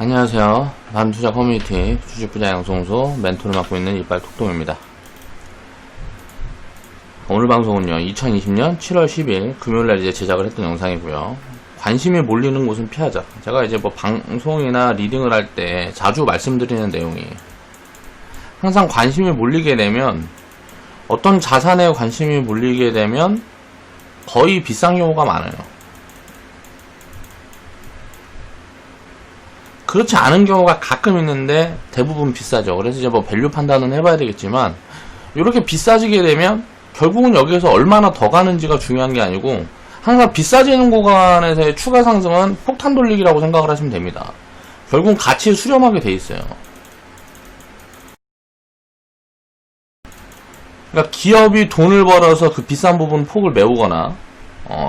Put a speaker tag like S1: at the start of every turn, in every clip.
S1: 안녕하세요. 밤투자 커뮤니티 주식부자 양성소 멘토를 맡고 있는 이빨톡동입니다. 오늘 방송은요, 2020년 7월 10일 금요일날 이제 제작을 했던 영상이고요. 관심이 몰리는 곳은 피하자. 제가 이제 뭐 방송이나 리딩을 할 때 자주 말씀드리는 내용이, 항상 관심이 몰리게 되면, 어떤 자산에 관심이 몰리게 되면 거의 비싼 경우가 많아요. 그렇지 않은 경우가 가끔 있는데 대부분 비싸죠. 그래서 이제 뭐 밸류 판단은 해봐야 되겠지만, 이렇게 비싸지게 되면 결국은 여기에서 얼마나 더 가는지가 중요한 게 아니고, 항상 비싸지는 구간에서의 추가 상승은 폭탄 돌리기라고 생각을 하시면 됩니다. 결국은 가치에 수렴하게 돼 있어요. 그러니까 기업이 돈을 벌어서 그 비싼 부분 폭을 메우거나,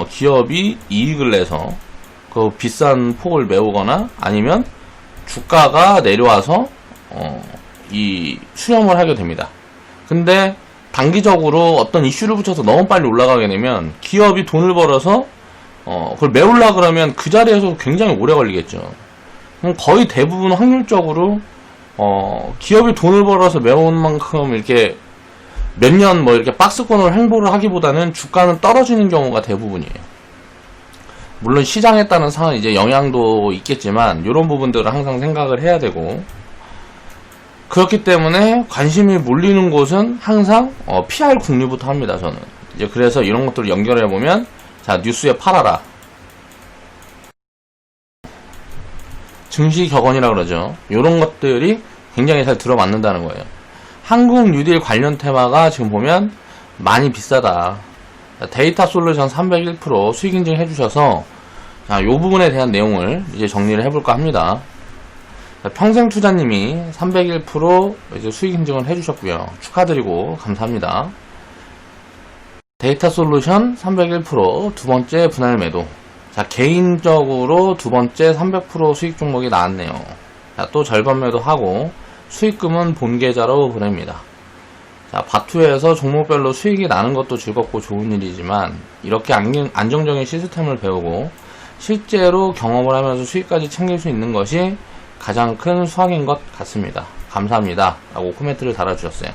S1: 기업이 이익을 내서 그 비싼 폭을 메우거나, 아니면 주가가 내려와서 이 수렴을 하게 됩니다. 근데 단기적으로 어떤 이슈를 붙여서 너무 빨리 올라가게 되면 기업이 돈을 벌어서 그걸 메우려 그러면 그 자리에서 굉장히 오래 걸리겠죠. 그럼 거의 대부분 확률적으로 기업이 돈을 벌어서 메운 만큼 이렇게 몇 년 뭐 이렇게 박스권을 횡보를 하기보다는 주가는 떨어지는 경우가 대부분이에요. 물론 시장에 따른 상황 이제 영향도 있겠지만 이런 부분들을 항상 생각을 해야 되고, 그렇기 때문에 관심이 몰리는 곳은 항상 PR 궁리부터 합니다. 저는 이제 그래서 이런 것들을 연결해 보면, 자, 뉴스에 팔아라, 증시 격언이라 그러죠. 이런 것들이 굉장히 잘 들어맞는다는 거예요. 한국 뉴딜 관련 테마가 지금 보면 많이 비싸다. 데이터 솔루션 301% 수익 인증 해주셔서, 자, 요 부분에 대한 내용을 이제 정리를 해볼까 합니다. 평생투자님이 301% 이제 수익 인증을 해주셨고요. 축하드리고 감사합니다. 데이터 솔루션 301% 두 번째 분할 매도. 자, 개인적으로 두 번째 300% 수익 종목이 나왔네요. 자, 또 절반 매도하고 수익금은 본 계좌로 보냅니다. 자, 바투에서 종목별로 수익이 나는 것도 즐겁고 좋은 일이지만, 이렇게 안정적인 시스템을 배우고 실제로 경험을 하면서 수익까지 챙길 수 있는 것이 가장 큰 수확인 것 같습니다. 감사합니다 라고 코멘트를 달아주셨어요.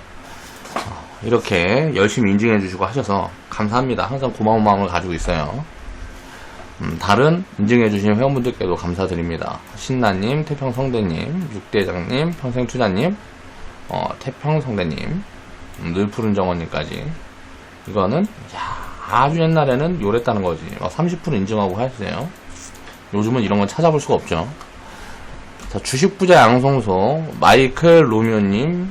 S1: 이렇게 열심히 인증해 주시고 하셔서 감사합니다. 항상 고마운 마음을 가지고 있어요. 다른 인증해 주신 회원분들께도 감사드립니다. 신나님, 태평성대님, 육대장님, 평생투자님, 태평성대님, 늘푸른 정원님까지. 이거는 아주 옛날에는 요랬다는 거지. 막 30% 인증하고 하셨어요. 요즘은 이런 건 찾아볼 수가 없죠. 자, 주식부자 양성소 마이클 로미오님이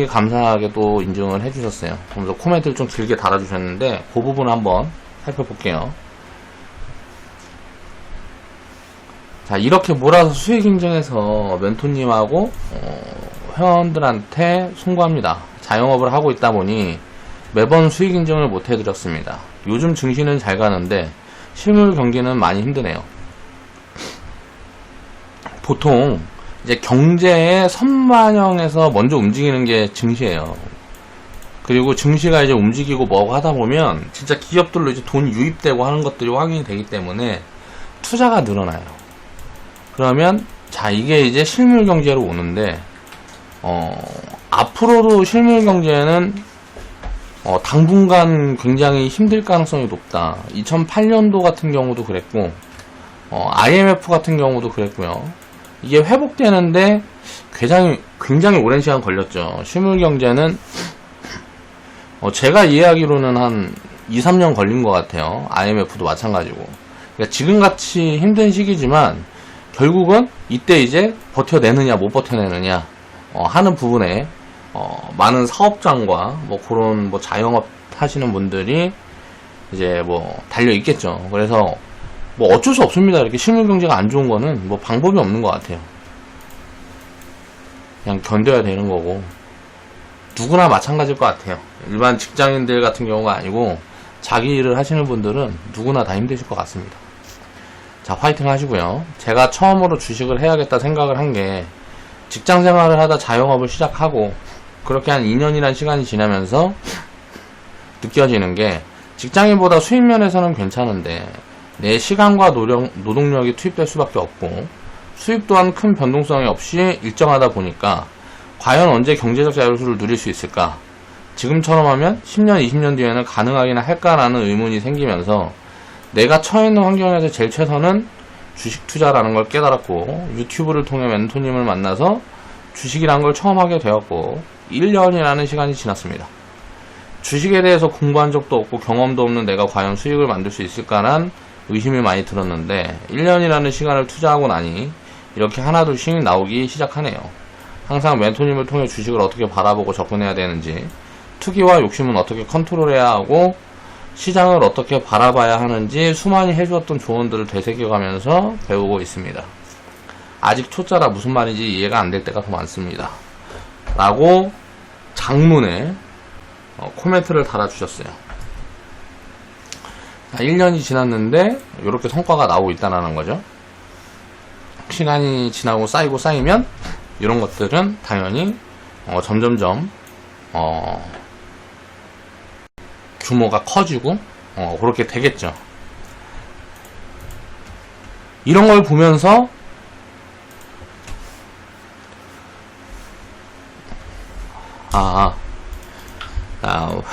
S1: 감사하게 또 인증을 해주셨어요. 그래서 코멘트를 좀 길게 달아주셨는데 그 부분 한번 살펴볼게요. 자, 이렇게 몰아서 수익 인증해서 멘토님하고 회원들한테 송구합니다. 자영업을 하고 있다 보니 매번 수익 인증을 못 해드렸습니다. 요즘 증시는 잘 가는데 실물 경기는 많이 힘드네요. 보통 이제 경제의 선반영에서 먼저 움직이는 게 증시예요. 그리고 증시가 이제 움직이고 뭐고 하다 보면 진짜 기업들로 이제 돈이 유입되고 하는 것들이 확인이 되기 때문에 투자가 늘어나요. 그러면 자, 이게 이제 실물 경제로 오는데, 앞으로도 실물 경제는 당분간 굉장히 힘들 가능성이 높다. 2008년도 같은 경우도 그랬고, IMF 같은 경우도 그랬고요. 이게 회복되는데 굉장히 오랜 시간 걸렸죠. 실물 경제는 제가 이해하기로는 한 2, 3년 걸린 것 같아요. IMF도 마찬가지고. 그러니까 지금같이 힘든 시기지만 결국은 이때 이제 버텨내느냐 못 버텨내느냐 하는 부분에 많은 사업장과 뭐 그런 뭐 자영업 하시는 분들이 이제 뭐 달려 있겠죠. 그래서 뭐 어쩔 수 없습니다. 이렇게 실물 경제가 안 좋은 거는 뭐 방법이 없는 것 같아요. 그냥 견뎌야 되는 거고, 누구나 마찬가지일 것 같아요. 일반 직장인들 같은 경우가 아니고 자기 일을 하시는 분들은 누구나 다 힘드실 것 같습니다. 자, 화이팅 하시고요. 제가 처음으로 주식을 해야겠다 생각을 한 게, 직장 생활을 하다 자영업을 시작하고 그렇게 한 2년이란 시간이 지나면서 느껴지는 게, 직장인보다 수익 면에서는 괜찮은데 내 시간과 노동력이 투입될 수밖에 없고, 수입 또한 큰 변동성이 없이 일정하다 보니까 과연 언제 경제적 자유를 누릴 수 있을까? 지금처럼 하면 10년, 20년 뒤에는 가능하긴 할까라는 의문이 생기면서 내가 처해 있는 환경에서 제일 최선은 주식 투자라는 걸 깨달았고, 유튜브를 통해 멘토님을 만나서 주식이란 걸 처음 하게 되었고 1년이라는 시간이 지났습니다. 주식에 대해서 공부한 적도 없고 경험도 없는 내가 과연 수익을 만들 수 있을까란 의심이 많이 들었는데 1년이라는 시간을 투자하고 나니 이렇게 하나둘씩 나오기 시작하네요. 항상 멘토님을 통해 주식을 어떻게 바라보고 접근해야 되는지, 투기와 욕심은 어떻게 컨트롤해야 하고 시장을 어떻게 바라봐야 하는지 수많이 해주었던 조언들을 되새겨가면서 배우고 있습니다. 아직 초짜라 무슨 말인지 이해가 안 될 때가 더 많습니다. 라고 장문에 코멘트를 달아주셨어요. 1년이 지났는데 이렇게 성과가 나오고 있다는 거죠. 시간이 지나고 쌓이면 이런 것들은 당연히 점점점 규모가 커지고 그렇게 되겠죠. 이런 걸 보면서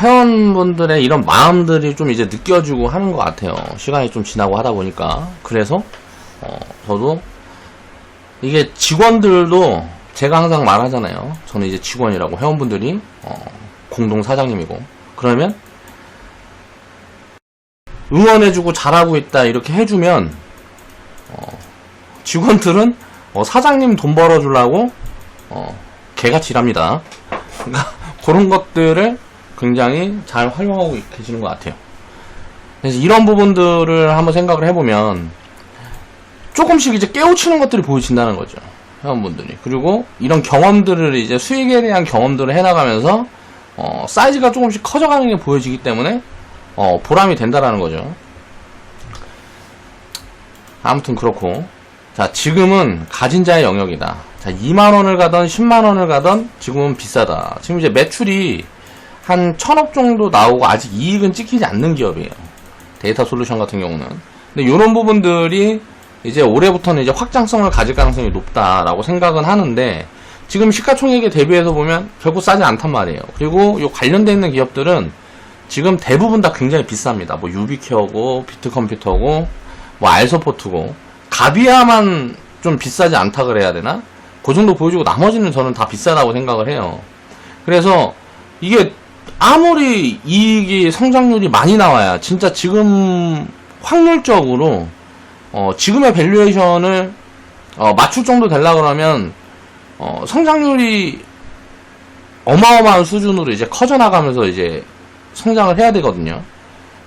S1: 회원분들의 이런 마음들이 좀 이제 느껴지고 하는 것 같아요. 시간이 좀 지나고 하다 보니까. 그래서 저도 이게 직원들도 제가 항상 말하잖아요. 저는 이제 직원이라고, 회원분들이 공동 사장님이고, 그러면 응원해주고 잘하고 있다 이렇게 해주면 직원들은 사장님 돈 벌어주려고 개같이 일합니다. 그러니까 그런 것들을 굉장히 잘 활용하고 계시는 것 같아요. 그래서 이런 부분들을 한번 생각을 해보면 조금씩 이제 깨우치는 것들이 보여진다는 거죠, 회원분들이. 그리고 이런 경험들을 이제 수익에 대한 경험들을 해나가면서 사이즈가 조금씩 커져가는 게 보여지기 때문에 보람이 된다라는 거죠. 아무튼 그렇고, 자, 지금은 가진 자의 영역이다. 자, 2만원을 가던 10만원을 가던 지금은 비싸다. 지금 이제 매출이 한 1000억 정도 나오고 아직 이익은 찍히지 않는 기업이에요, 데이터 솔루션 같은 경우는. 근데 이런 부분들이 이제 올해부터는 이제 확장성을 가질 가능성이 높다라고 생각은 하는데, 지금 시가총액에 대비해서 보면 결국 싸지 않단 말이에요. 그리고 요 관련되어 있는 기업들은 지금 대부분 다 굉장히 비쌉니다. 뭐 유비케어고, 비트컴퓨터고, 뭐 알서포트고, 가비아만 좀 비싸지 않다 그래야 되나? 그 정도 보여주고 나머지는 저는 다 비싸다고 생각을 해요. 그래서 이게 아무리 이익이, 성장률이 많이 나와야 진짜 지금 확률적으로 지금의 밸류에이션을 맞출 정도 되려 그러면 성장률이 어마어마한 수준으로 이제 커져나가면서 이제 성장을 해야 되거든요.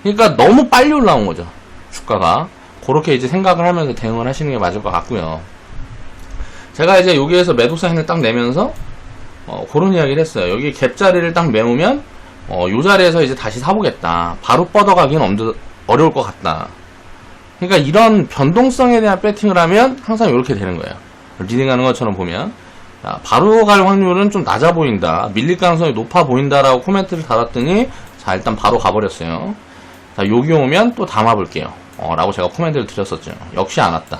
S1: 그러니까 너무 빨리 올라온 거죠, 주가가. 그렇게 이제 생각을 하면서 대응을 하시는 게 맞을 것 같고요. 제가 이제 여기에서 매도 사인을 딱 내면서 그런 이야기를 했어요. 여기 갭자리를 딱 메우면 요 자리에서 이제 다시 사보겠다. 바로 뻗어가기는 어려울 것 같다. 그러니까 이런 변동성에 대한 배팅을 하면 항상 이렇게 되는 거예요. 리딩하는 것처럼 보면, 자, 바로 갈 확률은 좀 낮아 보인다, 밀릴 가능성이 높아 보인다라고 코멘트를 달았더니, 자, 일단 바로 가버렸어요. 자, 여기 오면 또 담아볼게요 라고 제가 코멘트를 드렸었죠. 역시 안 왔다.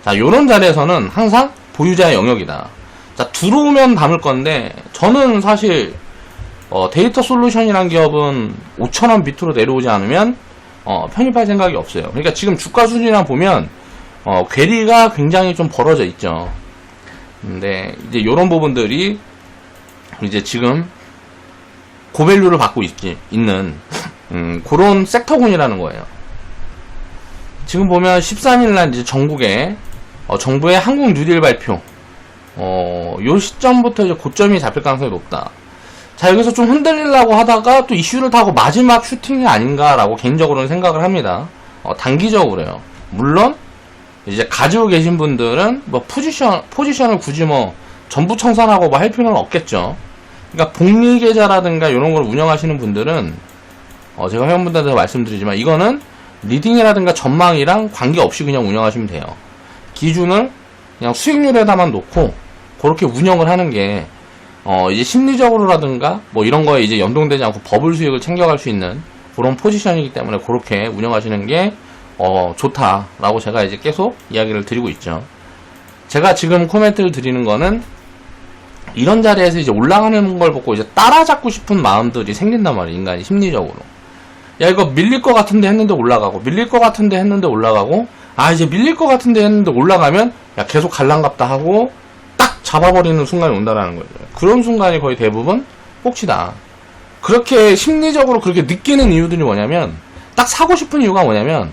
S1: 자, 요런 자리에서는 항상 보유자의 영역이다. 자, 들어오면 담을 건데, 저는 사실 데이터 솔루션이란 기업은 5,000원 밑으로 내려오지 않으면 편입할 생각이 없어요. 그러니까 지금 주가 수준이나 보면 괴리가 굉장히 좀 벌어져 있죠. 근데 이제 요런 부분들이 이제 지금 고밸류를 받고 있는 그런 섹터군이라는 거예요. 지금 보면 13일날 이제 전국에 정부의 한국 뉴딜 발표, 요 시점부터 이제 고점이 잡힐 가능성이 높다. 자, 여기서 좀 흔들리려고 하다가 또 이슈를 타고 마지막 슈팅이 아닌가라고 개인적으로는 생각을 합니다. 단기적으로요. 물론 이제 가지고 계신 분들은 뭐 포지션을 굳이 뭐 전부 청산하고 뭐 할 필요는 없겠죠. 그러니까 복리 계좌라든가 이런 걸 운영하시는 분들은 제가 회원분들한테 말씀드리지만 이거는 리딩이라든가 전망이랑 관계없이 그냥 운영하시면 돼요. 기준을 그냥 수익률에다만 놓고 그렇게 운영을 하는 게 이제 심리적으로라든가 뭐 이런 거에 이제 연동되지 않고 버블 수익을 챙겨갈 수 있는 그런 포지션이기 때문에 그렇게 운영하시는 게 좋다라고 제가 이제 계속 이야기를 드리고 있죠. 제가 지금 코멘트를 드리는 거는 이런 자리에서 이제 올라가는 걸 보고 이제 따라잡고 싶은 마음들이 생긴단 말이에요. 인간이 심리적으로. 야, 이거 밀릴 것 같은데 했는데 올라가고, 밀릴 것 같은데 했는데 올라가고, 아, 이제 밀릴 것 같은데 했는데 올라가면, 야, 계속 갈랑갑다 하고, 딱 잡아버리는 순간이 온다라는 거죠. 그런 순간이 거의 대부분 꼭지다. 그렇게 심리적으로 그렇게 느끼는 이유들이 뭐냐면, 딱 사고 싶은 이유가 뭐냐면,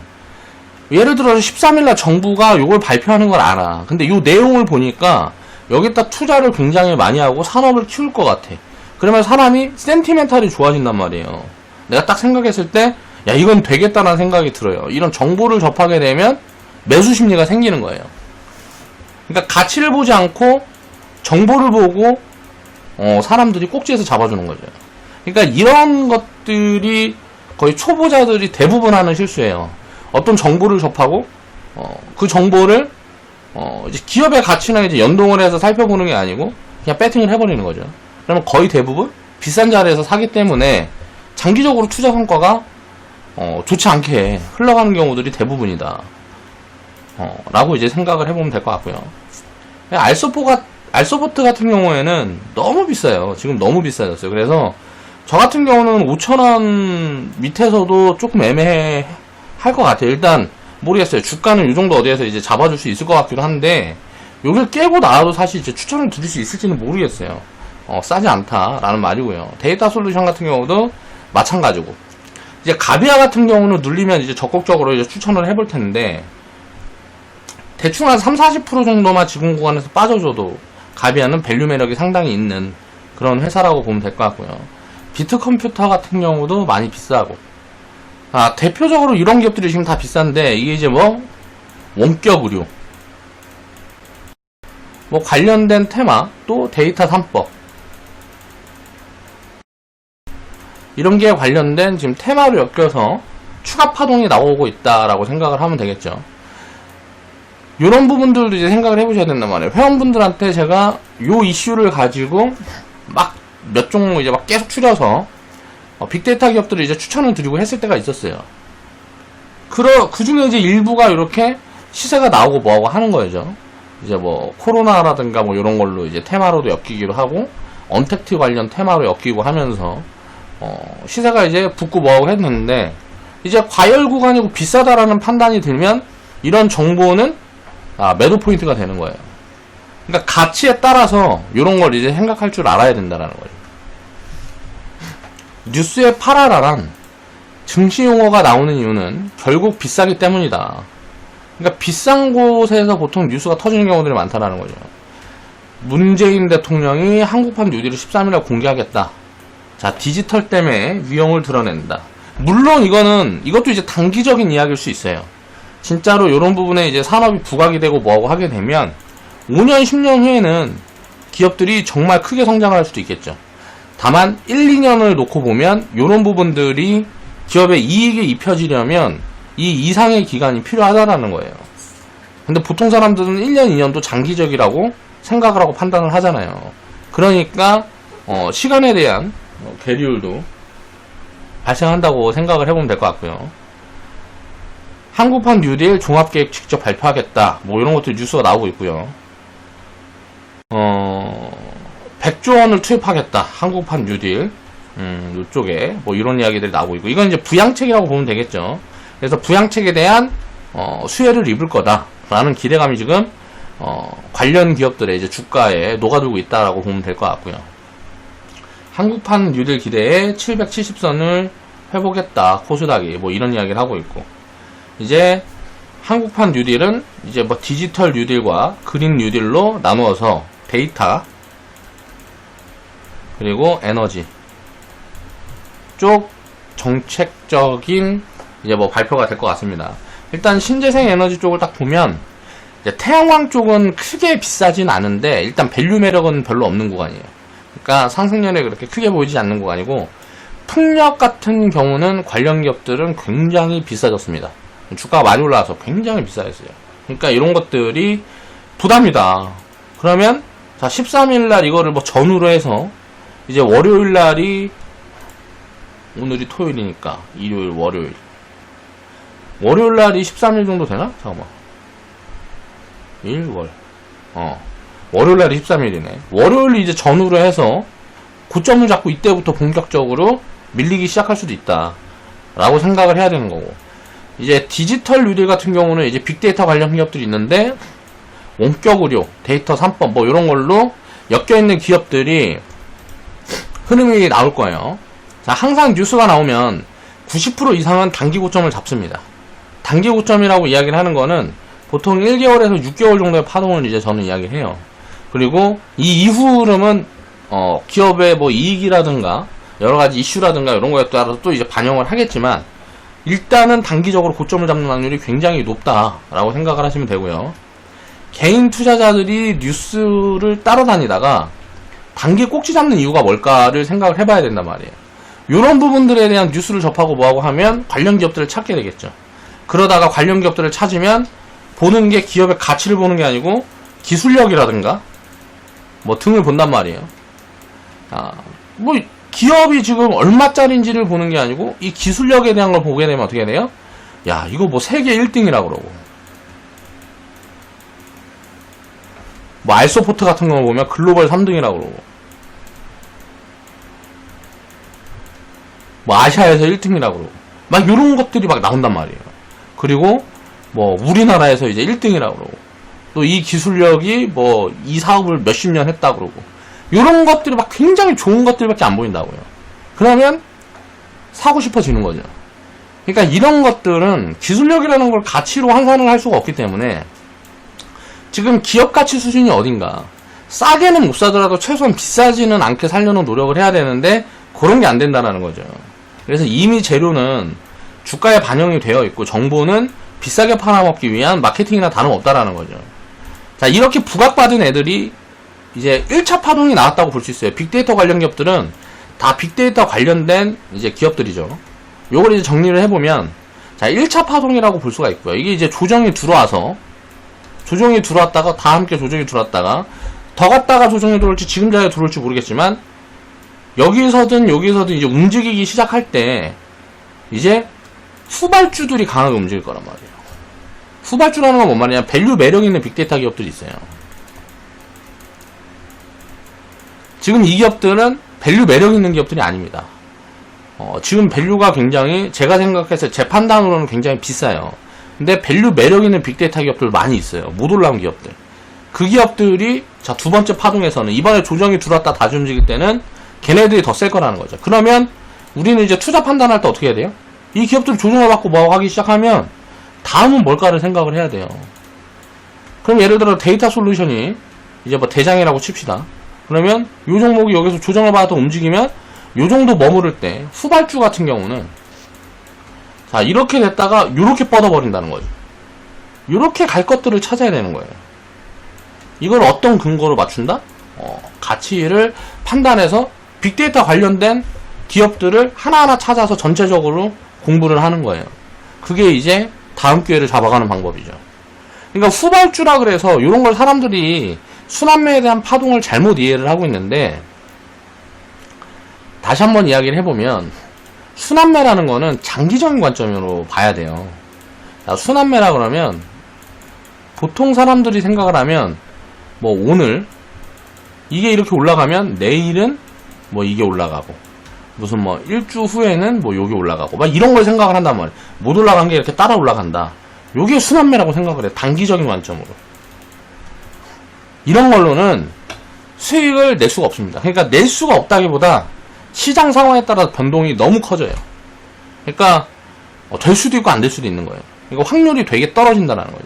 S1: 예를 들어서 13일날 정부가 이걸 발표하는 걸 알아. 근데 이 내용을 보니까, 여기다 투자를 굉장히 많이 하고 산업을 키울 것 같아. 그러면 사람이 센티멘탈이 좋아진단 말이에요. 내가 딱 생각했을 때, 야, 이건 되겠다라는 생각이 들어요. 이런 정보를 접하게 되면 매수 심리가 생기는 거예요. 그러니까 가치를 보지 않고 정보를 보고 사람들이 꼭지에서 잡아주는 거죠. 그러니까 이런 것들이 거의 초보자들이 대부분 하는 실수예요. 어떤 정보를 접하고 그 정보를 이제 기업의 가치나 이제 연동을 해서 살펴보는 게 아니고 그냥 배팅을 해버리는 거죠. 그러면 거의 대부분 비싼 자리에서 사기 때문에 장기적으로 투자 성과가 좋지 않게 흘러가는 경우들이 대부분이다. 라고 이제 생각을 해보면 될 것 같고요. 알소포트 같은 경우에는 너무 비싸요. 지금 너무 비싸졌어요. 그래서 저 같은 경우는 5,000원 밑에서도 조금 애매할 것 같아요. 일단 모르겠어요. 주가는 이 정도 어디에서 이제 잡아줄 수 있을 것 같기도 한데 여기를 깨고 나와도 사실 이제 추천을 드릴 수 있을지는 모르겠어요. 싸지 않다라는 말이고요. 데이터 솔루션 같은 경우도 마찬가지고 이제 가비아 같은 경우는 눌리면 이제 적극적으로 이제 추천을 해볼 텐데 대충 한 30-40% 정도만 지금 구간에서 빠져줘도 가비아는 밸류 매력이 상당히 있는 그런 회사라고 보면 될 것 같고요. 비트컴퓨터 같은 경우도 많이 비싸고 대표적으로 이런 기업들이 지금 다 비싼데 이게 이제 뭐 원격 의료 뭐 관련된 테마 또 데이터 3법 이런 게 관련된 지금 테마로 엮여서 추가 파동이 나오고 있다라고 생각을 하면 되겠죠. 이런 부분들도 이제 생각을 해보셔야 된단 말이에요. 회원분들한테 제가 요 이슈를 가지고 막 몇 종목 이제 막 계속 추려서 빅데이터 기업들을 이제 추천을 드리고 했을 때가 있었어요. 그 중에 이제 일부가 이렇게 시세가 나오고 뭐하고 하는 거죠. 이제 뭐 코로나라든가 뭐 이런 걸로 이제 테마로도 엮이기도 하고 언택트 관련 테마로 엮이고 하면서 시세가 이제 붙고 뭐하고 했는데 이제 과열 구간이고 비싸다라는 판단이 들면 이런 정보는 매도 포인트가 되는 거예요. 그러니까 가치에 따라서 이런 걸 이제 생각할 줄 알아야 된다라는 거죠. 뉴스에 팔아라란 증시 용어가 나오는 이유는 결국 비싸기 때문이다. 그러니까 비싼 곳에서 보통 뉴스가 터지는 경우들이 많다라는 거죠. 문재인 대통령이 한국판 뉴딜을 13일에 공개하겠다. 자, 디지털 때문에 위험을 드러낸다. 물론 이것도 이제 단기적인 이야기일 수 있어요. 진짜로 이런 부분에 이제 산업이 부각이 되고 뭐하고 하게 되면 5년, 10년 후에는 기업들이 정말 크게 성장을 할 수도 있겠죠. 다만 1, 2년을 놓고 보면 이런 부분들이 기업의 이익에 입혀지려면 이 이상의 기간이 필요하다라는 거예요. 근데 보통 사람들은 1년, 2년도 장기적이라고 생각을 하고 판단을 하잖아요. 그러니까 시간에 대한 계류도 발생한다고 생각을 해보면 될 것 같고요. 한국판 뉴딜 종합계획 직접 발표하겠다. 뭐 이런 것들 뉴스가 나오고 있고요. 100조 원을 투입하겠다. 한국판 뉴딜. 이쪽에 뭐 이런 이야기들이 나오고 있고 이건 이제 부양책이라고 보면 되겠죠. 그래서 부양책에 대한 수혜를 입을 거다라는 기대감이 지금 관련 기업들의 이제 주가에 녹아들고 있다라고 보면 될 것 같고요. 한국판 뉴딜 기대에 770선을 회복했다. 코스닥이 뭐 이런 이야기를 하고 있고 이제 한국판 뉴딜은 이제 뭐 디지털 뉴딜과 그린 뉴딜로 나누어서 데이터 그리고 에너지 쪽 정책적인 이제 뭐 발표가 될 것 같습니다. 일단 신재생 에너지 쪽을 딱 보면 이제 태양광 쪽은 크게 비싸진 않은데 일단 밸류 매력은 별로 없는 구간이에요. 그러니까 상승률이 그렇게 크게 보이지 않는 구간이고 풍력 같은 경우는 관련 기업들은 굉장히 비싸졌습니다. 주가가 많이 올라와서 굉장히 비싸졌어요. 그러니까 이런 것들이 부담이다. 그러면 자 13일날 이거를 뭐 전후로 해서 이제 월요일날이 오늘이 토요일이니까 일요일 월요일날이 13일 정도 되나? 잠깐만 1월 월요일날이 13일이네. 월요일 이제 전후로 해서 고점을 잡고 이때부터 본격적으로 밀리기 시작할 수도 있다 라고 생각을 해야 되는 거고, 이제 디지털 뉴딜 같은 경우는 이제 빅데이터 관련 기업들이 있는데 원격 의료, 데이터 3법 뭐 이런 걸로 엮여있는 기업들이 흐름이 나올 거예요. 자, 항상 뉴스가 나오면 90% 이상은 단기 고점을 잡습니다. 단기 고점이라고 이야기를 하는 거는 보통 1개월에서 6개월 정도의 파동을 이제 저는 이야기를 해요. 그리고 이 이후 흐름은 기업의 뭐 이익이라든가 여러가지 이슈라든가 이런 거에 따라서 또 이제 반영을 하겠지만, 일단은 단기적으로 고점을 잡는 확률이 굉장히 높다라고 생각을 하시면 되고요. 개인 투자자들이 뉴스를 따라다니다가 단기 꼭지 잡는 이유가 뭘까를 생각을 해봐야 된단 말이에요. 이런 부분들에 대한 뉴스를 접하고 뭐하고 하면 관련 기업들을 찾게 되겠죠. 그러다가 관련 기업들을 찾으면 보는 게 기업의 가치를 보는 게 아니고 기술력이라든가 뭐 등을 본단 말이에요. 뭐 기업이 지금 얼마짜리인지를 보는 게 아니고 이 기술력에 대한 걸 보게 되면 어떻게 돼요? 야, 이거 뭐 세계 1등이라 그러고, 뭐 알소포트 같은 거 보면 글로벌 3등이라 그러고, 뭐 아시아에서 1등이라 그러고, 막 요런 것들이 막 나온단 말이에요. 그리고 뭐 우리나라에서 이제 1등이라 그러고, 또 이 기술력이 뭐 이 사업을 몇십 년 했다 그러고, 요런 것들이 막 굉장히 좋은 것들밖에 안 보인다고요. 그러면 사고 싶어지는 거죠. 그러니까 이런 것들은 기술력이라는 걸 가치로 환산을 할 수가 없기 때문에 지금 기업 가치 수준이 어딘가, 싸게는 못 사더라도 최소한 비싸지는 않게 살려는 노력을 해야 되는데 그런 게 안 된다는 거죠. 그래서 이미 재료는 주가에 반영이 되어 있고 정보는 비싸게 팔아먹기 위한 마케팅이나 다름없다라는 거죠. 자, 이렇게 부각받은 애들이 이제 1차 파동이 나왔다고 볼 수 있어요. 빅데이터 관련 기업들은 다 빅데이터 관련된 이제 기업들이죠. 요걸 이제 정리를 해보면, 자, 1차 파동이라고 볼 수가 있고요. 이게 이제 조정이 들어왔다가 다 함께 조정이 들어왔다가 더 갔다가 조정이 들어올지 지금 자리에 들어올지 모르겠지만, 여기서든 이제 움직이기 시작할 때 이제 후발주들이 강하게 움직일 거란 말이에요. 후발주라는 건 뭔 말이냐, 밸류 매력 있는 빅데이터 기업들이 있어요. 지금 이 기업들은 밸류 매력 있는 기업들이 아닙니다. 지금 밸류가 굉장히, 제가 생각해서 제 판단으로는 굉장히 비싸요. 근데 밸류 매력 있는 빅데이터 기업들 많이 있어요. 못 올라온 기업들. 그 기업들이, 자, 두 번째 파동에서는 이번에 조정이 들어왔다 다시 움직일 때는 걔네들이 더 셀 거라는 거죠. 그러면 우리는 이제 투자 판단할 때 어떻게 해야 돼요? 이 기업들 조정을 받고 뭐 하기 시작하면 다음은 뭘까를 생각을 해야 돼요. 그럼 예를 들어 데이터 솔루션이 이제 뭐 대장이라고 칩시다. 그러면 요 종목이 여기서 조정을 받아서 움직이면 요 정도 머무를 때 후발주 같은 경우는, 자, 이렇게 됐다가 요렇게 뻗어버린다는 거죠. 요렇게 갈 것들을 찾아야 되는 거예요. 이걸 어떤 근거로 맞춘다? 가치를 판단해서 빅데이터 관련된 기업들을 하나하나 찾아서 전체적으로 공부를 하는 거예요. 그게 이제 다음 기회를 잡아가는 방법이죠. 그러니까 후발주라 그래서 이런 걸 사람들이 순환매에 대한 파동을 잘못 이해를 하고 있는데, 다시 한번 이야기를 해보면 순환매라는 거는 장기적인 관점으로 봐야 돼요. 자, 순환매라 그러면 보통 사람들이 생각을 하면 뭐 오늘 이게 이렇게 올라가면 내일은 뭐 이게 올라가고, 무슨 뭐 일주 후에는 뭐 요게 올라가고, 막 이런 걸 생각을 한단 말이에요. 못 올라간 게 이렇게 따라 올라간다. 요게 순환매라고 생각을 해요. 단기적인 관점으로. 이런 걸로는 수익을 낼 수가 없습니다. 그러니까 낼 수가 없다기보다 시장 상황에 따라 변동이 너무 커져요. 그러니까 될 수도 있고 안 될 수도 있는 거예요. 이거 확률이 되게 떨어진다는 거죠.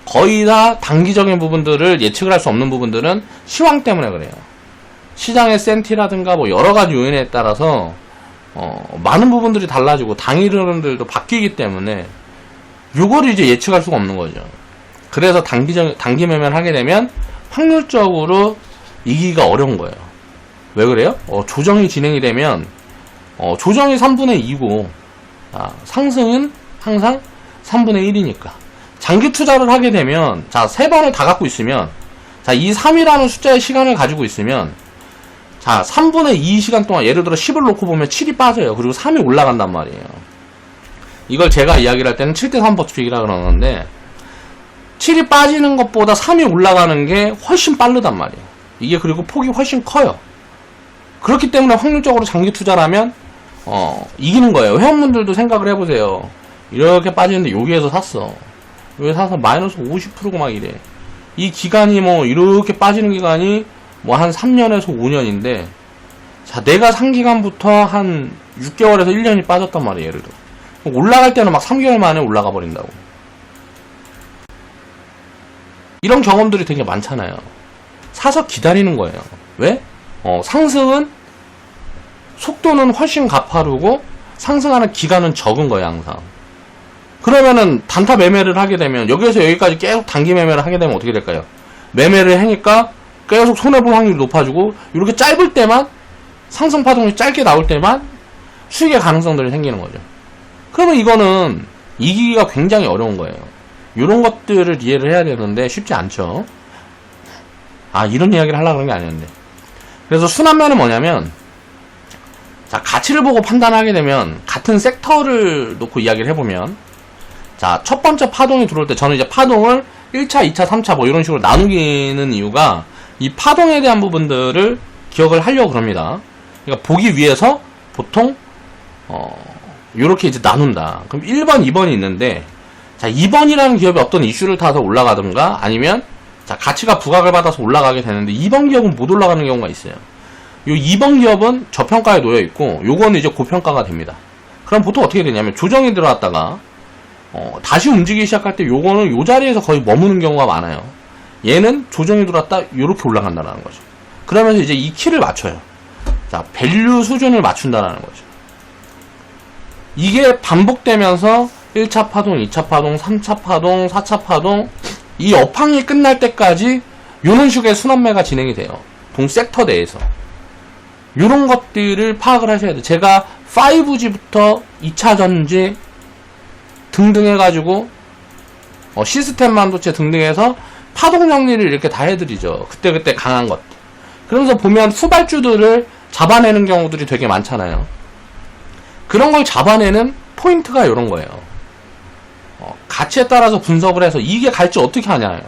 S1: 거의 다 단기적인 부분들을 예측을 할 수 없는 부분들은 시황 때문에 그래요. 시장의 센티라든가 뭐 여러가지 요인에 따라서 많은 부분들이 달라지고 당일 흐름들도 바뀌기 때문에 요거를 이제 예측할 수가 없는 거죠. 그래서 단기 매매를 하게 되면 확률적으로 이기기가 어려운 거예요. 왜 그래요? 조정이 진행이 되면 조정이 3분의 2고 상승은 항상 3분의 1이니까 장기 투자를 하게 되면, 자, 3번을 다 갖고 있으면, 자, 이 3이라는 숫자의 시간을 가지고 있으면, 자, 3분의 2 시간 동안 예를 들어 10을 놓고 보면 7이 빠져요. 그리고 3이 올라간단 말이에요. 이걸 제가 이야기를 할 때는 7대3 법칙이라 그러는데, 7이 빠지는 것보다 3이 올라가는 게 훨씬 빠르단 말이에요. 이게 그리고 폭이 훨씬 커요. 그렇기 때문에 확률적으로 장기 투자라면 이기는 거예요. 회원분들도 생각을 해보세요. 이렇게 빠지는데 여기에서 샀어. 여기 사서 마이너스 50%고 막 이래. 이 기간이 뭐 이렇게 빠지는 기간이 뭐 한 3년에서 5년인데, 자, 내가 산 기간부터 한 6개월에서 1년이 빠졌단 말이에요. 예를 들어 올라갈 때는 막 3개월 만에 올라가 버린다고. 이런 경험들이 되게 많잖아요. 사서 기다리는 거예요. 왜? 상승은 속도는 훨씬 가파르고 상승하는 기간은 적은 거예요, 항상. 그러면은 단타 매매를 하게 되면, 여기에서 여기까지 계속 단기 매매를 하게 되면 어떻게 될까요? 매매를 하니까 계속 손해볼 확률이 높아지고, 이렇게 짧을 때만, 상승 파동이 짧게 나올 때만 수익의 가능성들이 생기는 거죠. 그러면 이거는 이기기가 굉장히 어려운 거예요. 이런 것들을 이해를 해야 되는데 쉽지 않죠. 이런 이야기를 하려고 그런 게 아니었는데. 그래서 순환매는 뭐냐면, 자, 가치를 보고 판단하게 되면, 같은 섹터를 놓고 이야기를 해보면, 자, 첫 번째 파동이 들어올 때, 저는 이제 파동을 1차, 2차, 3차 뭐 이런 식으로 나누기는 이유가, 이 파동에 대한 부분들을 기억을 하려고 그럽니다. 그러니까 보기 위해서 보통 요렇게 이제 나눈다. 그럼 1번, 2번이 있는데, 자, 2번이라는 기업이 어떤 이슈를 타서 올라가든가, 아니면 자, 가치가 부각을 받아서 올라가게 되는데 2번 기업은 못 올라가는 경우가 있어요. 요 2번 기업은 저평가에 놓여 있고, 요거는 이제 고평가가 됩니다. 그럼 보통 어떻게 되냐면, 조정이 들어왔다가 다시 움직이기 시작할 때 요거는 요 자리에서 거의 머무는 경우가 많아요. 얘는 조정이 들어왔다 요렇게 올라간다는 거죠. 그러면서 이제 이 키를 맞춰요. 자, 밸류 수준을 맞춘다는 거죠. 이게 반복되면서 1차 파동, 2차 파동, 3차 파동, 4차 파동, 이 업황이 끝날 때까지 요런 식의 순환매가 진행이 돼요. 동 섹터 내에서. 요런 것들을 파악을 하셔야 돼요. 제가 5G부터 2차전지 등등 해가지고 시스템 반도체 등등 해서 파동 정리를 이렇게 다 해드리죠. 그때그때 강한 것. 그러면서 보면 후발주들을 잡아내는 경우들이 되게 많잖아요. 그런 걸 잡아내는 포인트가 이런 거예요. 가치에 따라서 분석을 해서 이게 갈지 어떻게 하냐요.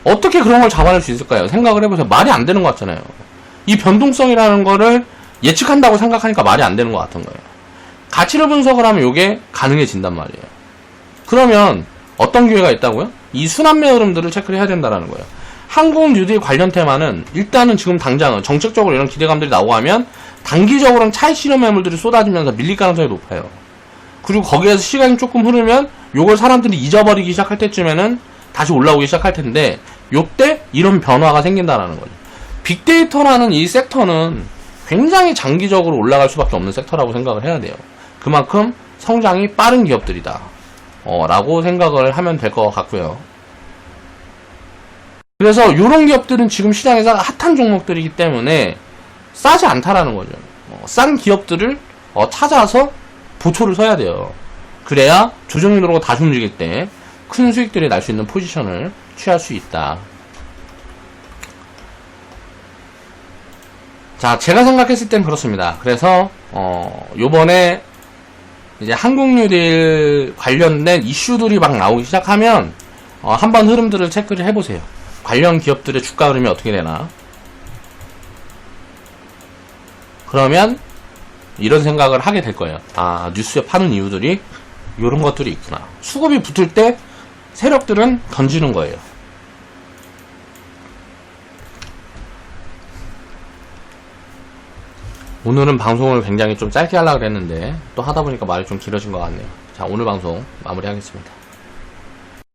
S1: 어떻게 그런 걸 잡아낼 수 있을까요? 생각을 해보세요. 말이 안 되는 것 같잖아요. 이 변동성이라는 거를 예측한다고 생각하니까 말이 안 되는 것 같은 거예요. 가치를 분석을 하면 이게 가능해진단 말이에요. 그러면 어떤 기회가 있다고요? 이 순환매 흐름들을 체크를 해야 된다는 거예요. 한국 뉴딜 관련 테마는 일단은 지금 당장은 정책적으로 이런 기대감들이 나오고 하면 단기적으로는 차익 실현 매물들이 쏟아지면서 밀릴 가능성이 높아요. 그리고 거기에서 시간이 조금 흐르면 요걸 사람들이 잊어버리기 시작할 때쯤에는 다시 올라오기 시작할 텐데, 요때 이런 변화가 생긴다는 거죠. 빅데이터라는 이 섹터는 굉장히 장기적으로 올라갈 수밖에 없는 섹터라고 생각을 해야 돼요. 그만큼 성장이 빠른 기업들이다 라고 생각을 하면 될 것 같고요. 그래서 이런 기업들은 지금 시장에서 핫한 종목들이기 때문에 싸지 않다라는 거죠. 싼 기업들을 찾아서 보초를 서야 돼요. 그래야 조정이 들어오고 다시 움직일 때 큰 수익들이 날 수 있는 포지션을 취할 수 있다. 자, 제가 생각했을 땐 그렇습니다. 그래서 요번에 이제 한국 뉴딜 관련된 이슈들이 막 나오기 시작하면 한번 흐름들을 체크를 해보세요. 관련 기업들의 주가 흐름이 어떻게 되나. 그러면 이런 생각을 하게 될 거예요. 뉴스에 파는 이유들이 이런 것들이 있구나. 수급이 붙을 때 세력들은 던지는 거예요. 오늘은 방송을 굉장히 좀 짧게 하려고 했는데 또 하다 보니까 말이 좀 길어진 것 같네요. 자, 오늘 방송 마무리하겠습니다.